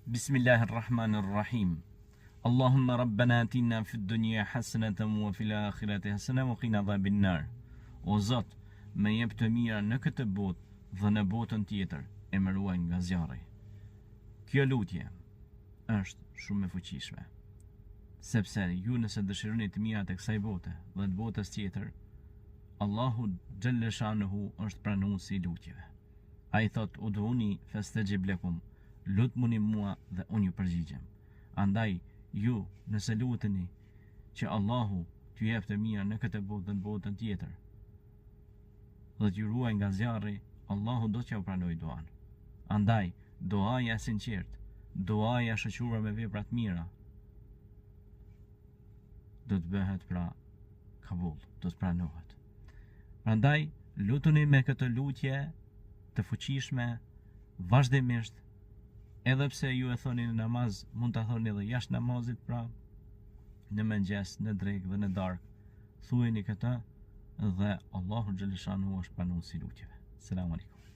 Bismillahirrahmanirrahim. Allahumma rabbana atina fid dunya hasanatan wa fil akhirati hasanatan wa qina adhaban nar. O Zot, më jep të mira në këtë botë dhe në botën tjetër, e më ruaj nga zjarri. Kjo lutje është shumë e fuqishme, sepse ju nëse dëshironi të mirat e kësaj bote dhe të botës tjetër, Allahu xhalla shanuhu është pranuesi i lutjeve. Ai thot: "Udhuni fastajib lakum", lutmuni mua dhe unë ju përgjigjem. Andaj ju nëse luteni që Allahu t'ju jep të mira në këtë botë dhe në botën tjetër, dhe t'ju ruaj nga zjarri, Allahu do t'ja u pranoj duan. Andaj duaja e sinqert, duaja shoqëruar me vepra të mira, do të bëhet pra kabull, do të pranohet. Prandaj lutuni me këtë lutje të fuqishme vazhdimisht, edhe pse ju e thoni në namaz, mund ta thoni edhe jashtë namazit, pra në mëngjes, në drekë dhe në darkë. Thuajini këtë dhe Allahu xhaleshanu është pranuesi i lutjeve. Selam aleikum.